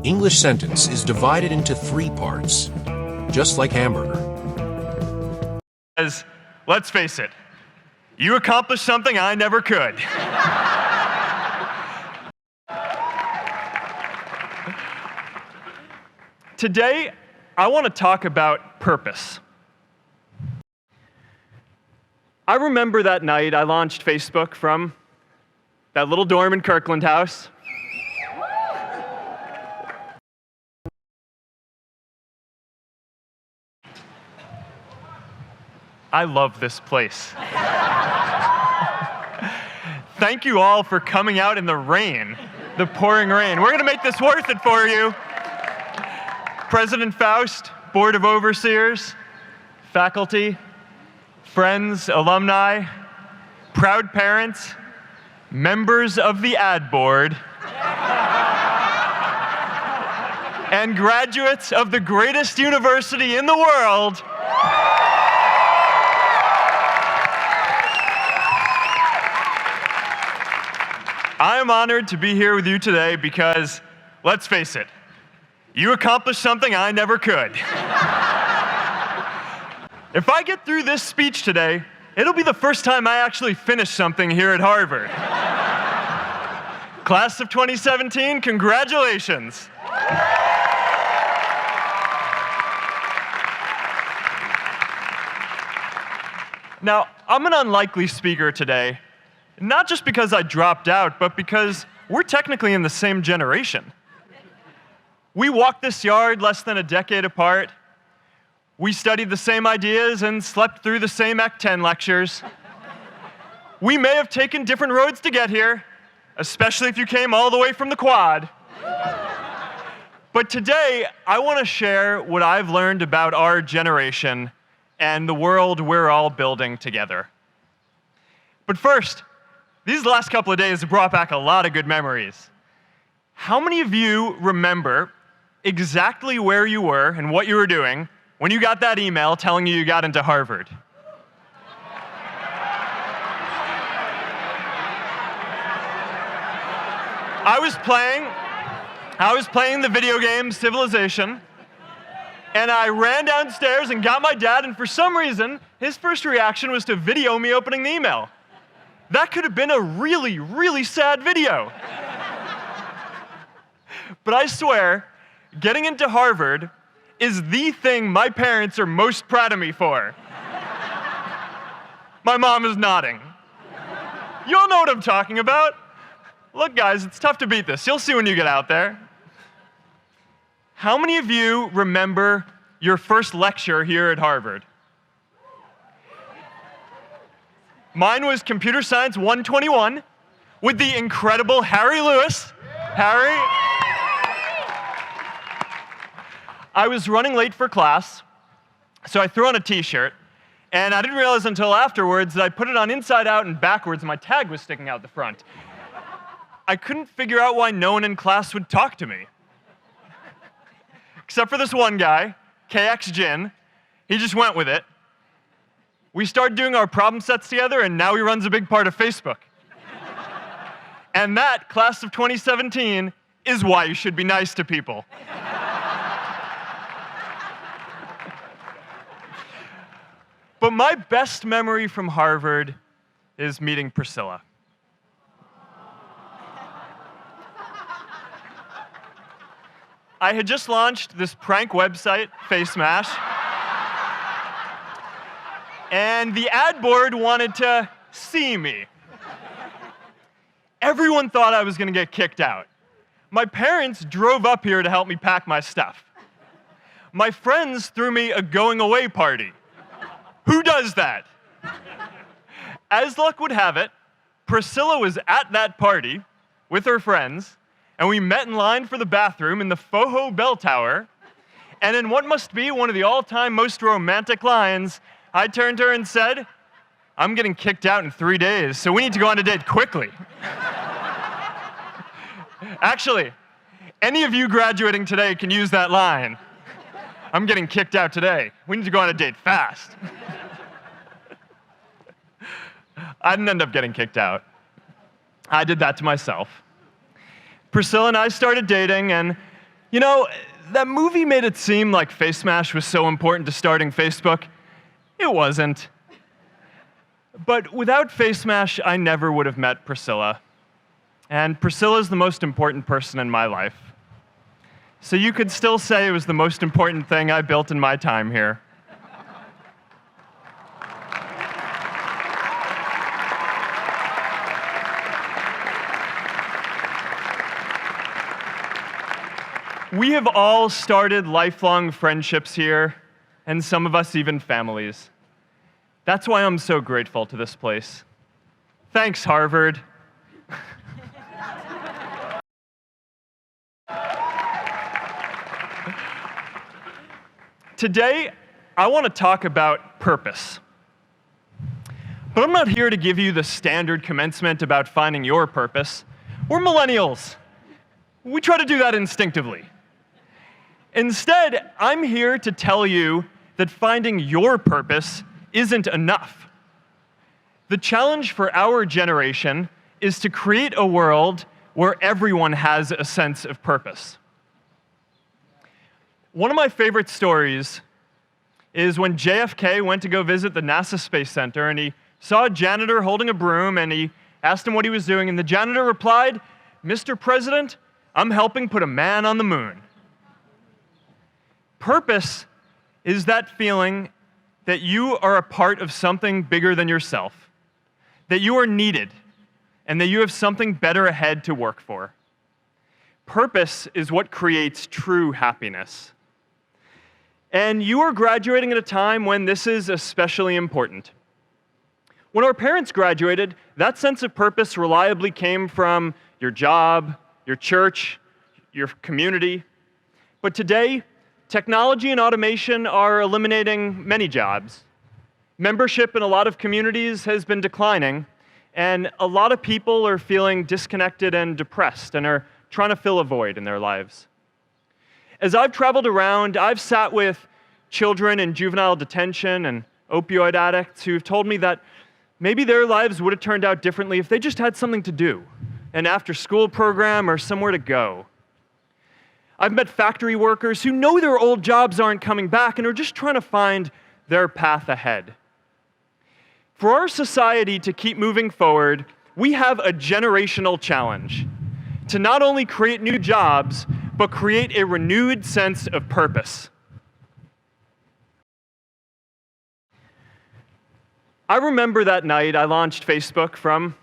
English sentence is divided into 3 parts, just like hamburger. Let's face it, you accomplished something I never could. Today, I want to talk about purpose. I remember that night I launched Facebook from that little dorm in Kirkland House. I love this place. Thank you all for coming out in the rain, the pouring rain. We're going to make this worth it for you. President Faust, Board of Overseers, faculty, friends, alumni, proud parents, members of the ad board, and graduates of the greatest university in the world. I am honored to be here with you today because, let's face it, you accomplished something I never could. If I get through this speech today, it'll be the first time I actually finish something here at Harvard. Class of 2017, congratulations. Now, I'm an unlikely speaker today, not just because I dropped out, but because we're technically in the same generation. We walked this yard less than a decade apart. We studied the same ideas and slept through the same Act 10 lectures. We may have taken different roads to get here, especially if you came all the way from the Quad. But today, I want to share what I've learned about our generation and the world we're all building together. But first, these last couple of days have brought back a lot of good memories. How many of you remember exactly where you were and what you were doing when you got that email telling you got into Harvard? I was playing the video game Civilization, and I ran downstairs and got my dad, and for some reason, his first reaction was to video me opening the email. That could have been a really, really sad video. But I swear, getting into Harvard is the thing my parents are most proud of me for. My mom is nodding. You all know what I'm talking about. Look, guys, it's tough to beat this. You'll see when you get out there. How many of you remember your first lecture here at Harvard? Mine was Computer Science 121 with the incredible Harry Lewis. Harry. I was running late for class, so I threw on a t-shirt, and I didn't realize until afterwards that I put it on inside out and backwards, and my tag was sticking out the front. I couldn't figure out why no one in class would talk to me. Except for this one guy, KX Jin. He just went with it. We started doing our problem sets together, and now he runs a big part of Facebook. And that, class of 2017, is why you should be nice to people. But my best memory from Harvard is meeting Priscilla. I had just launched this prank website, FaceMash, and the ad board wanted to see me. Everyone thought I was going to get kicked out. My parents drove up here to help me pack my stuff. My friends threw me a going-away party. Who does that? As luck would have it, Priscilla was at that party with her friends, and we met in line for the bathroom in the Foho Bell Tower, and in what must be one of the all-time most romantic lines, I turned to her and said, "I'm getting kicked out in 3 days, so we need to go on a date quickly." Actually, any of you graduating today can use that line. "I'm getting kicked out today. We need to go on a date fast." I didn't end up getting kicked out. I did that to myself. Priscilla and I started dating, and You know, that movie made it seem like Face Smash was so important to starting Facebook. It wasn't. But without Face Smash, I never would have met Priscilla. And Priscilla's the most important person in my life. So you could still say it was the most important thing I built in my time here. We have all started lifelong friendships here, and some of us even families. That's why I'm so grateful to this place. Thanks, Harvard. Today, I want to talk about purpose. But I'm not here to give you the standard commencement about finding your purpose. We're millennials. We try to do that instinctively. Instead, I'm here to tell you that finding your purpose isn't enough. The challenge for our generation is to create a world where everyone has a sense of purpose. One of my favorite stories is when JFK went to go visit the NASA Space Center, and he saw a janitor holding a broom, and he asked him what he was doing, and the janitor replied, "Mr. President, I'm helping put a man on the moon." Purpose is that feeling that you are a part of something bigger than yourself, that you are needed, and that you have something better ahead to work for. Purpose is what creates true happiness. And you are graduating at a time when this is especially important. When our parents graduated, that sense of purpose reliably came from your job, your church, your community. But today, technology and automation are eliminating many jobs. Membership in a lot of communities has been declining, and a lot of people are feeling disconnected and depressed and are trying to fill a void in their lives. As I've traveled around, I've sat with children in juvenile detention and opioid addicts who've told me that maybe their lives would have turned out differently if they just had something to do, an after-school program or somewhere to go. I've met factory workers who know their old jobs aren't coming back and are just trying to find their path ahead. For our society to keep moving forward, we have a generational challenge to not only create new jobs, but create a renewed sense of purpose. I remember that night I launched Facebook from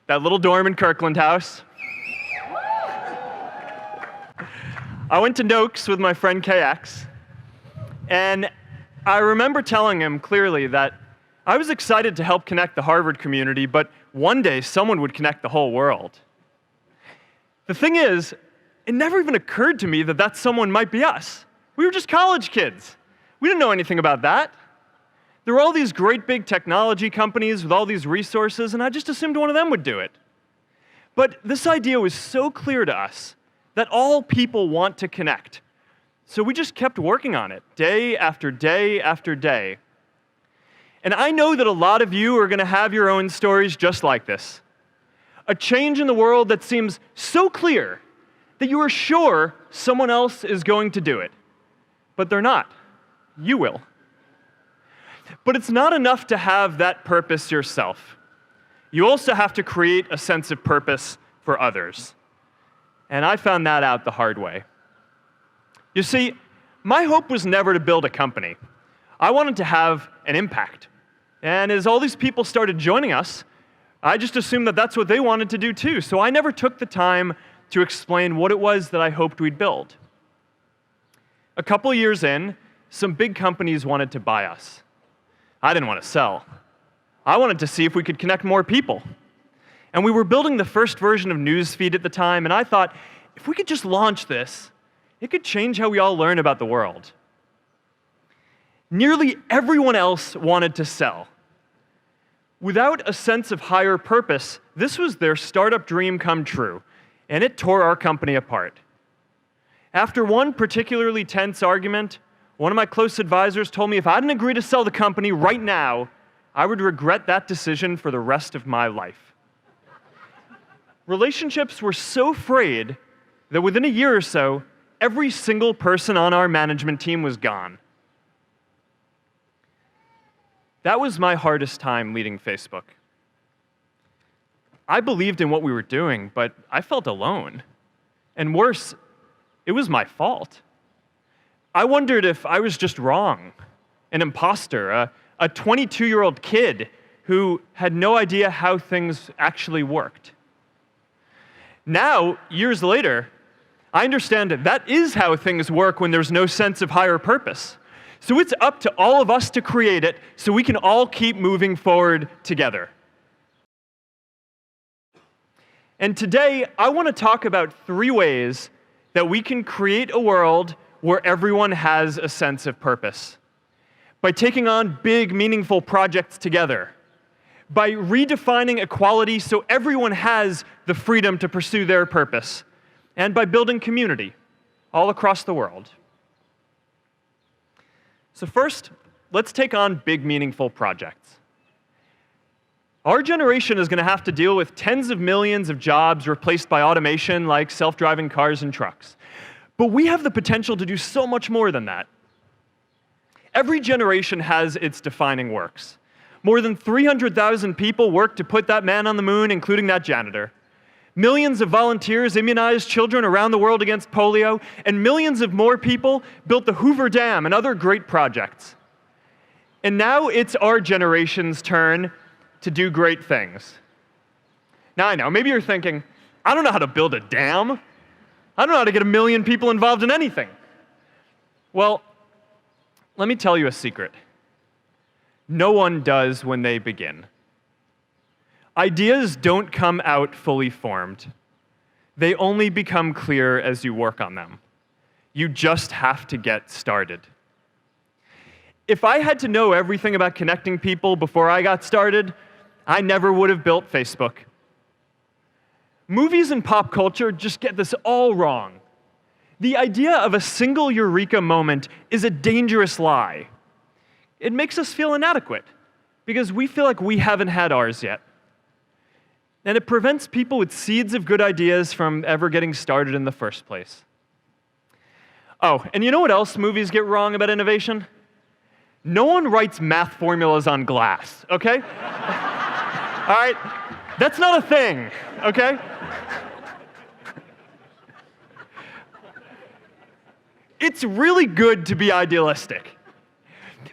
that little dorm in Kirkland House. I went to Noakes with my friend KX, and I remember telling him clearly that I was excited to help connect the Harvard community, but one day someone would connect the whole world. The thing is, it never even occurred to me that that someone might be us. We were just college kids. We didn't know anything about that. There were all these great big technology companies with all these resources, and I just assumed one of them would do it. But this idea was so clear to us that all people want to connect. So we just kept working on it, day after day after day. And I know that a lot of you are going to have your own stories just like this. A change in the world that seems so clear that you are sure someone else is going to do it. But they're not. You will. But it's not enough to have that purpose yourself. You also have to create a sense of purpose for others. And I found that out the hard way. You see, my hope was never to build a company. I wanted to have an impact. And as all these people started joining us, I just assumed that that's what they wanted to do too. So I never took the time to explain what it was that I hoped we'd build. A couple years in, some big companies wanted to buy us. I didn't want to sell. I wanted to see if we could connect more people. And we were building the first version of Newsfeed at the time, and I thought, if we could just launch this, it could change how we all learn about the world. Nearly everyone else wanted to sell. Without a sense of higher purpose, this was their startup dream come true, and it tore our company apart. After one particularly tense argument, one of my close advisors told me if I didn't agree to sell the company right now, I would regret that decision for the rest of my life. Relationships were so frayed that within a year or so, every single person on our management team was gone. That was my hardest time leading Facebook. I believed in what we were doing, but I felt alone. And worse, it was my fault. I wondered if I was just wrong, an imposter, a 22-year-old kid who had no idea how things actually worked. Now, years later, I understand that is how things work when there's no sense of higher purpose. So it's up to all of us to create it so we can all keep moving forward together. And today, I want to talk about 3 ways that we can create a world where everyone has a sense of purpose. By taking on big, meaningful projects together. By redefining equality so everyone has the freedom to pursue their purpose. And by building community all across the world. So first, let's take on big, meaningful projects. Our generation is going to have to deal with tens of millions of jobs replaced by automation like self-driving cars and trucks. But we have the potential to do so much more than that. Every generation has its defining works. More than 300,000 people worked to put that man on the moon, including that janitor. Millions of volunteers immunized children around the world against polio, and millions of more people built the Hoover Dam and other great projects. And now it's our generation's turn to do great things. Now I know, maybe you're thinking, I don't know how to build a dam. I don't know how to get 1 million people involved in anything. Well, let me tell you a secret. No one does when they begin. Ideas don't come out fully formed. They only become clear as you work on them. You just have to get started. If I had to know everything about connecting people before I got started, I never would have built Facebook. Movies and pop culture just get this all wrong. The idea of a single eureka moment is a dangerous lie. It makes us feel inadequate because we feel like we haven't had ours yet. And it prevents people with seeds of good ideas from ever getting started in the first place. Oh, and you know what else movies get wrong about innovation? No one writes math formulas on glass, okay? All right? That's not a thing, okay? It's really good to be idealistic,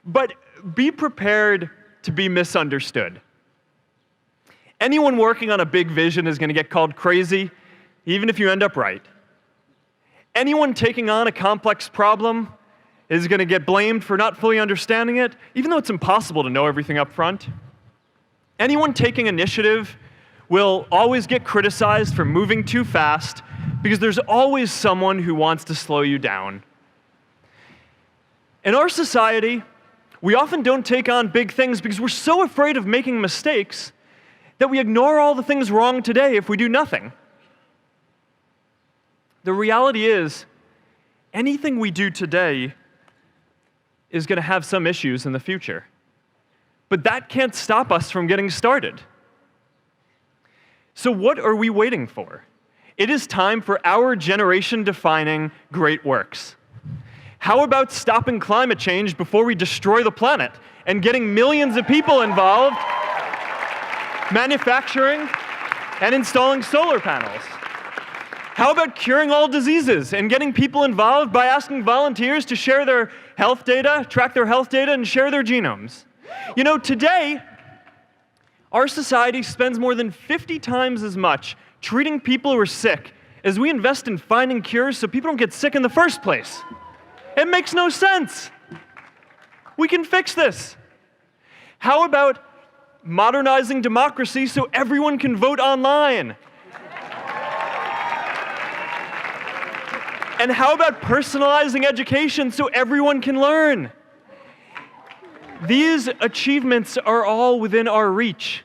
but be prepared to be misunderstood. Anyone working on a big vision is going to get called crazy, even if you end up right. Anyone taking on a complex problem is going to get blamed for not fully understanding it, even though it's impossible to know everything up front. Anyone taking initiative will always get criticized for moving too fast because there's always someone who wants to slow you down. In our society, we often don't take on big things because we're so afraid of making mistakes that we ignore all the things wrong today if we do nothing. The reality is, anything we do today is going to have some issues in the future. But that can't stop us from getting started. So what are we waiting for? It is time for our generation-defining great works. How about stopping climate change before we destroy the planet and getting millions of people involved manufacturing and installing solar panels? How about curing all diseases and getting people involved by asking volunteers to share their health data, track their health data, and share their genomes? You know, today, our society spends more than 50 times as much treating people who are sick as we invest in finding cures so people don't get sick in the first place. It makes no sense. We can fix this. How about modernizing democracy so everyone can vote online? And how about personalizing education so everyone can learn? These achievements are all within our reach.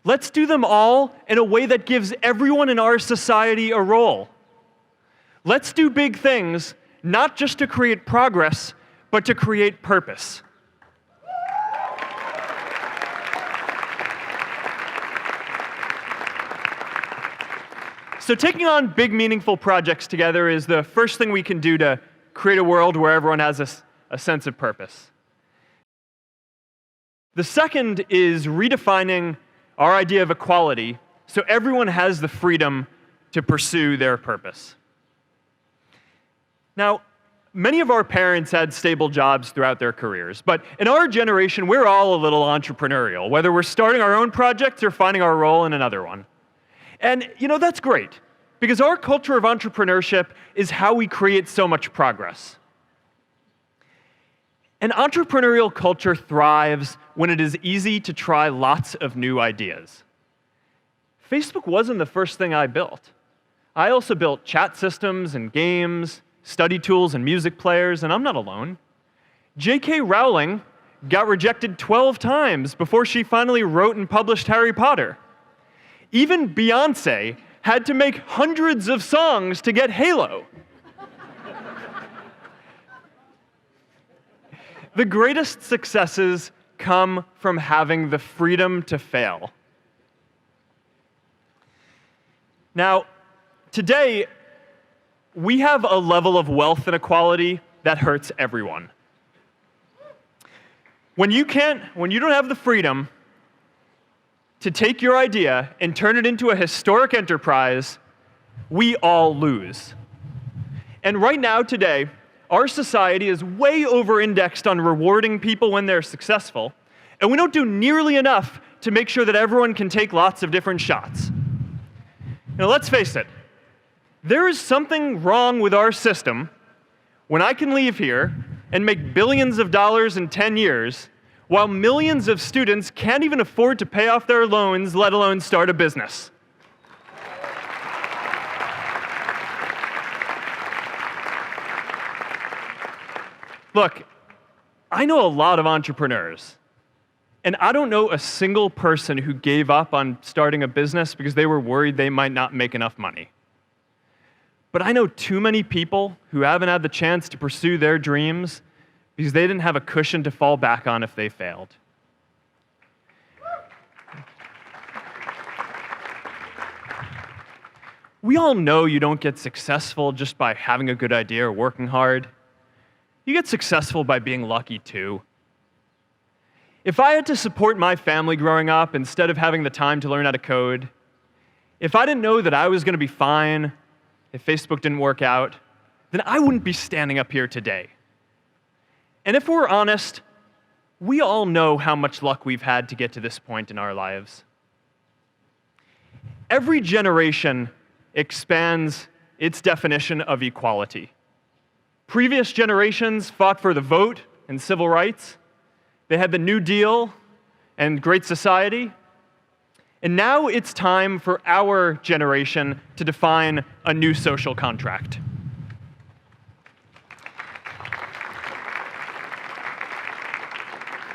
Let's do them all in a way that gives everyone in our society a role. Let's do big things, not just to create progress, but to create purpose. So taking on big, meaningful projects together is the first thing we can do to create a world where everyone has a sense of purpose. The second is redefining our idea of equality so everyone has the freedom to pursue their purpose. Now, many of our parents had stable jobs throughout their careers, but in our generation, we're all a little entrepreneurial, whether we're starting our own projects or finding our role in another one. And, that's great, because our culture of entrepreneurship is how we create so much progress. An entrepreneurial culture thrives when it is easy to try lots of new ideas. Facebook wasn't the first thing I built. I also built chat systems and games, study tools and music players, and I'm not alone. J.K. Rowling got rejected 12 times before she finally wrote and published Harry Potter. Even Beyoncé had to make hundreds of songs to get Halo. The greatest successes come from having the freedom to fail. Now, today, we have a level of wealth inequality that hurts everyone. When you don't have the freedom to take your idea and turn it into a historic enterprise, we all lose. And right now, today, our society is way over-indexed on rewarding people when they're successful, and we don't do nearly enough to make sure that everyone can take lots of different shots. Now, let's face it, there is something wrong with our system when I can leave here and make billions of dollars in 10 years, while millions of students can't even afford to pay off their loans, let alone start a business. Look, I know a lot of entrepreneurs, and I don't know a single person who gave up on starting a business because they were worried they might not make enough money. But I know too many people who haven't had the chance to pursue their dreams because they didn't have a cushion to fall back on if they failed. We all know you don't get successful just by having a good idea or working hard. You get successful by being lucky too. If I had to support my family growing up instead of having the time to learn how to code, if I didn't know that I was going to be fine if Facebook didn't work out, then I wouldn't be standing up here today. And if we're honest, we all know how much luck we've had to get to this point in our lives. Every generation expands its definition of equality. Previous generations fought for the vote and civil rights. They had the New Deal and Great Society. And now it's time for our generation to define a new social contract.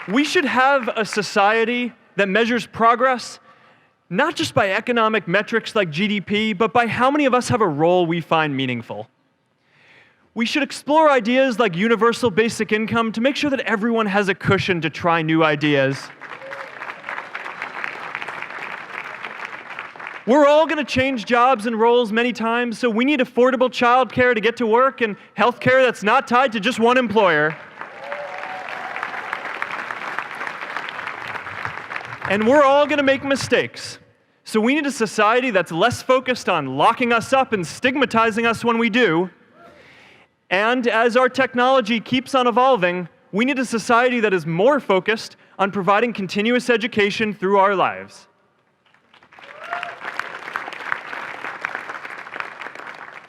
We should have a society that measures progress not just by economic metrics like GDP, but by how many of us have a role we find meaningful. We should explore ideas like universal basic income to make sure that everyone has a cushion to try new ideas. We're all going to change jobs and roles many times, so we need affordable childcare to get to work and healthcare that's not tied to just one employer. And we're all going to make mistakes. So we need a society that's less focused on locking us up and stigmatizing us when we do. And as our technology keeps on evolving, we need a society that is more focused on providing continuous education through our lives.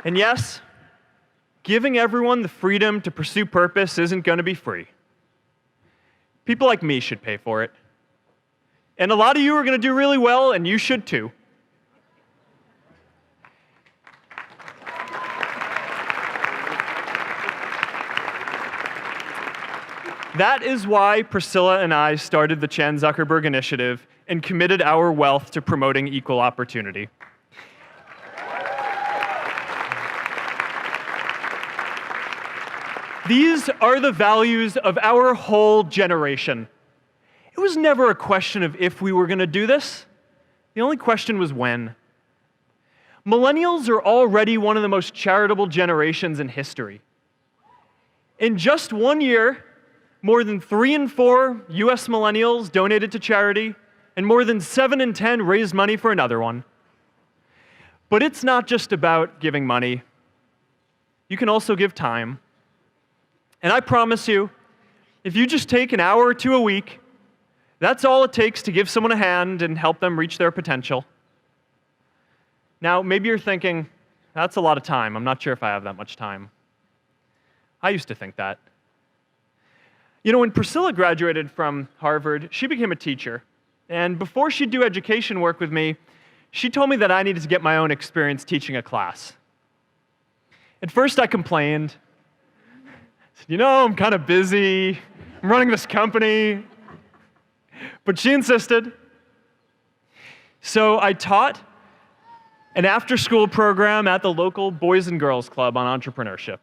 And yes, giving everyone the freedom to pursue purpose isn't going to be free. People like me should pay for it. And a lot of you are going to do really well, and you should too. That is why Priscilla and I started the Chan Zuckerberg Initiative and committed our wealth to promoting equal opportunity. These are the values of our whole generation. It was never a question of if we were going to do this. The only question was when. Millennials are already one of the most charitable generations in history. In just 1 year, more than 3 in 4 US millennials donated to charity, and more than 7 in 10 raised money for another one. But it's not just about giving money. You can also give time. And I promise you, if you just take an hour or two a week, that's all it takes to give someone a hand and help them reach their potential. Now, maybe you're thinking, that's a lot of time. I'm not sure if I have that much time. I used to think that. You know, when Priscilla graduated from Harvard, she became a teacher. And before she'd do education work with me, she told me that I needed to get my own experience teaching a class. At first, I complained. I said, you know, I'm kind of busy. I'm running this company. But she insisted. So I taught an after-school program at the local Boys and Girls Club on entrepreneurship.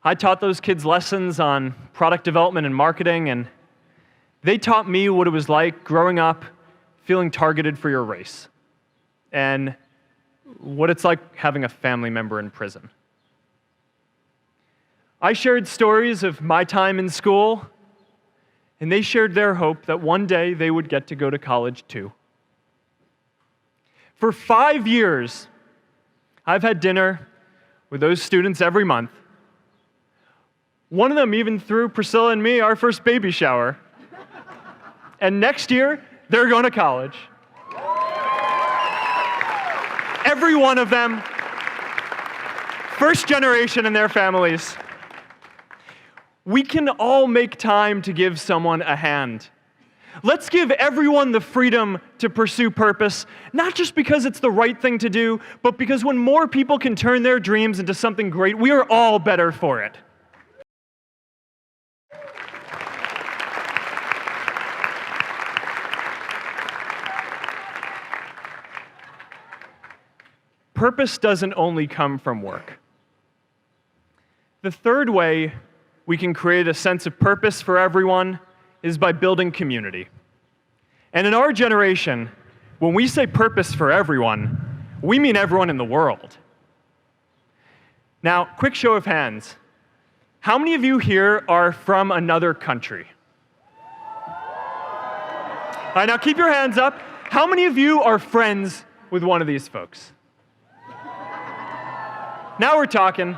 I taught those kids lessons on product development and marketing, and they taught me what it was like growing up feeling targeted for your race, and what it's like having a family member in prison. I shared stories of my time in school, and they shared their hope that one day they would get to go to college too. For 5 years, I've had dinner with those students every month. One of them even threw Priscilla and me our first baby shower. And next year, they're going to college. Every one of them, first generation in their families. We can all make time to give someone a hand. Let's give everyone the freedom to pursue purpose, not just because it's the right thing to do, but because when more people can turn their dreams into something great, we are all better for it. Purpose doesn't only come from work. The third way we can create a sense of purpose for everyone is by building community. And in our generation, when we say purpose for everyone, we mean everyone in the world. Now, quick show of hands. How many of you here are from another country? All right, now keep your hands up. How many of you are friends with one of these folks? Now we're talking.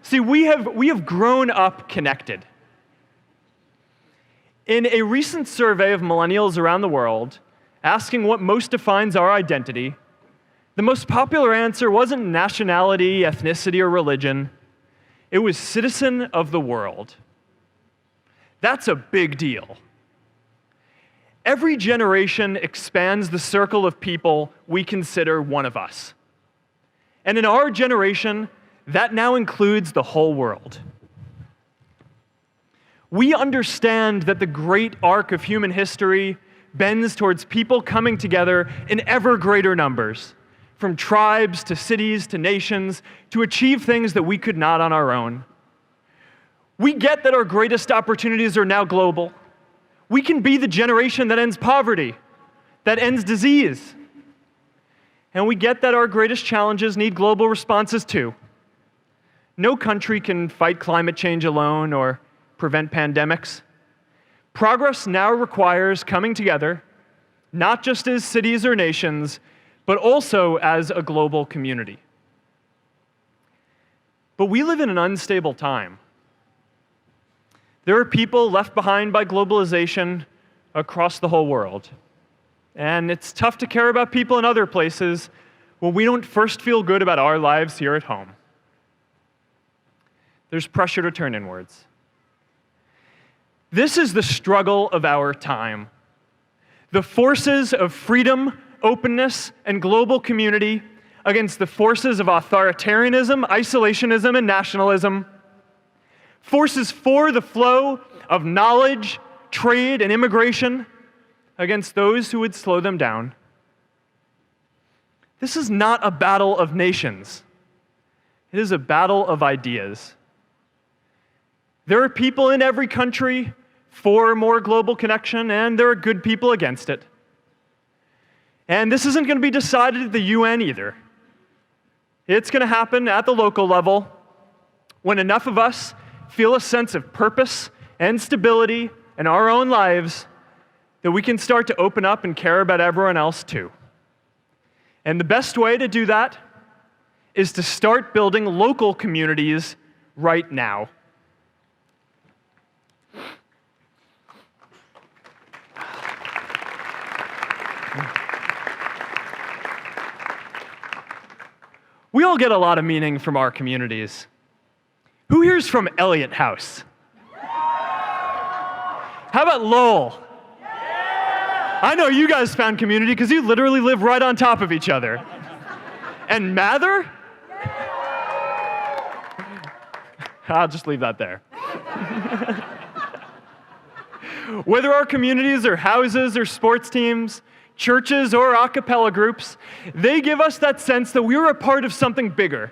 See, we have grown up connected. In a recent survey of millennials around the world, asking what most defines our identity, the most popular answer wasn't nationality, ethnicity, or religion. It was citizen of the world. That's a big deal. Every generation expands the circle of people we consider one of us. And in our generation, that now includes the whole world. We understand that the great arc of human history bends towards people coming together in ever greater numbers, from tribes to cities to nations, to achieve things that we could not on our own. We get that our greatest opportunities are now global. We can be the generation that ends poverty, that ends disease. And we get that our greatest challenges need global responses too. No country can fight climate change alone or prevent pandemics. Progress now requires coming together, not just as cities or nations, but also as a global community. But we live in an unstable time. There are people left behind by globalization across the whole world. And it's tough to care about people in other places when we don't first feel good about our lives here at home. There's pressure to turn inwards. This is the struggle of our time. The forces of freedom, openness, and global community against the forces of authoritarianism, isolationism, and nationalism. Forces for the flow of knowledge, trade, and immigration against those who would slow them down. This is not a battle of nations. It is a battle of ideas. There are people in every country for more global connection, and there are good people against it. And this isn't going to be decided at the UN either. It's going to happen at the local level when enough of us feel a sense of purpose and stability in our own lives that we can start to open up and care about everyone else too. And the best way to do that is to start building local communities right now. We all get a lot of meaning from our communities. Who here's from Elliott House? How about Lowell? I know you guys found community because you literally live right on top of each other. And Mather? I'll just leave that there. Whether our communities are houses or sports teams, churches or a cappella groups, they give us that sense that we are a part of something bigger,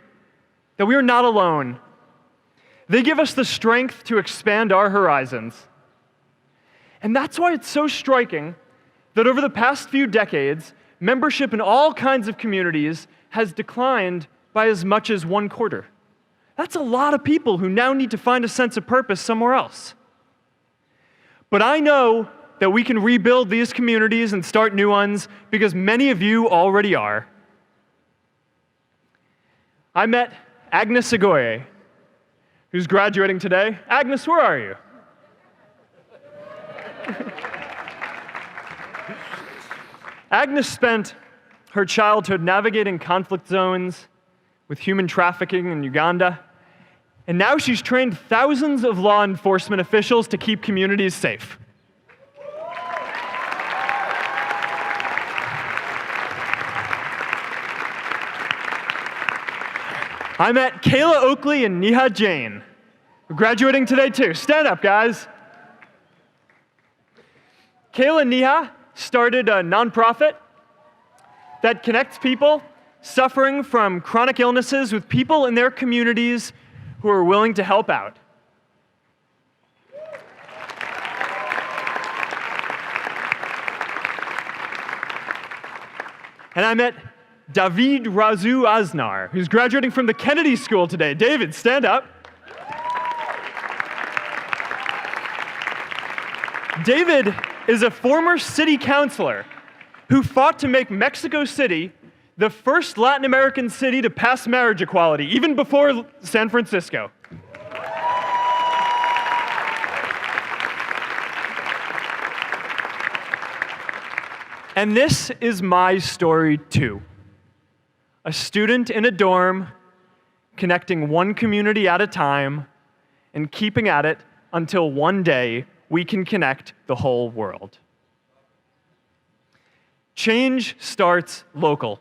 that we are not alone. They give us the strength to expand our horizons. And that's why it's so striking that over the past few decades, membership in all kinds of communities has declined by as much as 1/4. That's a lot of people who now need to find a sense of purpose somewhere else. But I know that we can rebuild these communities and start new ones because many of you already are. I met Agnes Segoye, who's graduating today. Agnes, where are you? Agnes spent her childhood navigating conflict zones with human trafficking in Uganda, and now she's trained thousands of law enforcement officials to keep communities safe. I met Kayla Oakley and Neha Jain. We're graduating today too. Stand up, guys. Kayla and Neha started a nonprofit that connects people suffering from chronic illnesses with people in their communities who are willing to help out. And I met David Razu Aznar, who's graduating from the Kennedy School today. David, stand up. David is a former city councilor who fought to make Mexico City the first Latin American city to pass marriage equality, even before San Francisco. And this is my story too. A student in a dorm, connecting one community at a time, and keeping at it until one day we can connect the whole world. Change starts local.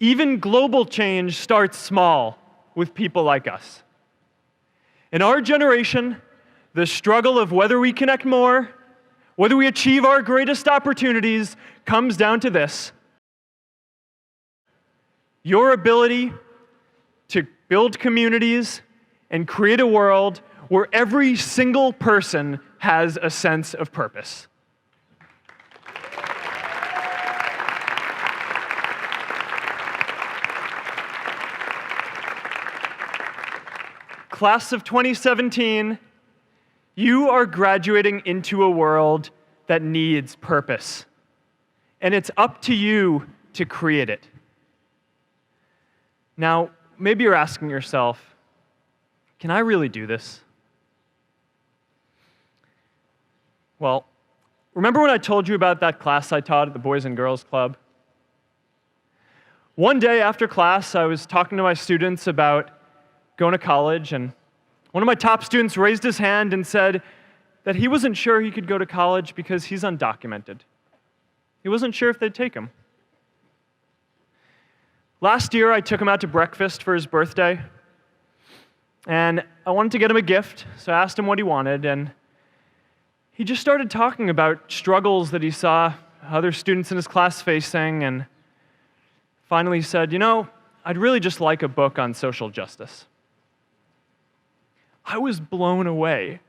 Even global change starts small with people like us. In our generation, the struggle of whether we connect more, whether we achieve our greatest opportunities, comes down to this: your ability to build communities and create a world where every single person has a sense of purpose. Class of 2017, you are graduating into a world that needs purpose. And it's up to you to create it. Now, maybe you're asking yourself, can I really do this? Well, remember when I told you about that class I taught at the Boys and Girls Club? One day after class, I was talking to my students about going to college, and one of my top students raised his hand and said that he wasn't sure he could go to college because he's undocumented. He wasn't sure if they'd take him. Last year, I took him out to breakfast for his birthday, and I wanted to get him a gift, so I asked him what he wanted, and he just started talking about struggles that he saw other students in his class facing, and finally said, I'd really just like a book on social justice. I was blown away.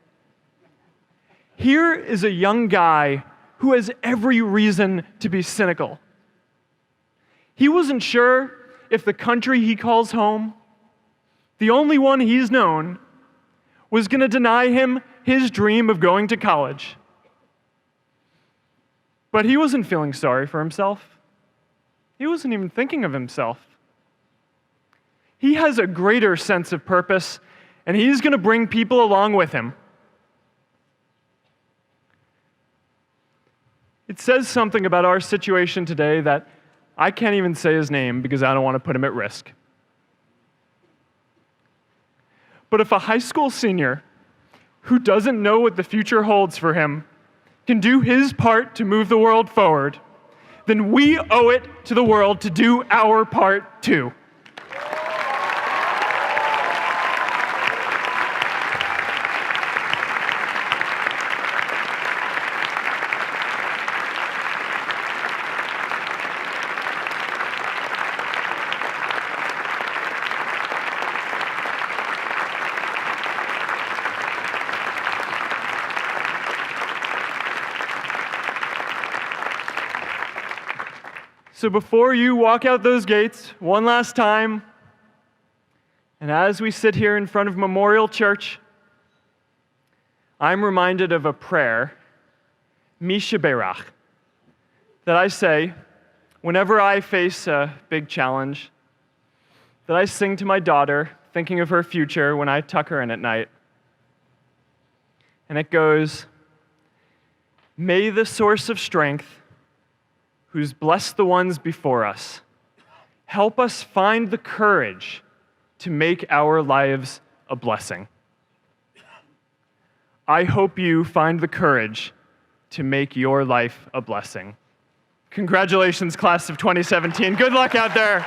Here is a young guy who has every reason to be cynical. He wasn't sure if the country he calls home, the only one he's known, was going to deny him his dream of going to college. But he wasn't feeling sorry for himself. He wasn't even thinking of himself. He has a greater sense of purpose, and he's going to bring people along with him. It says something about our situation today that I can't even say his name because I don't want to put him at risk. But if a high school senior who doesn't know what the future holds for him can do his part to move the world forward, then we owe it to the world to do our part too. So before you walk out those gates one last time, and as we sit here in front of Memorial Church, I'm reminded of a prayer, Misha Berach, that I say whenever I face a big challenge, that I sing to my daughter, thinking of her future when I tuck her in at night. And it goes, "May the source of strength, who's blessed the ones before us, help us find the courage to make our lives a blessing." I hope you find the courage to make your life a blessing. Congratulations, class of 2017. Good luck out there.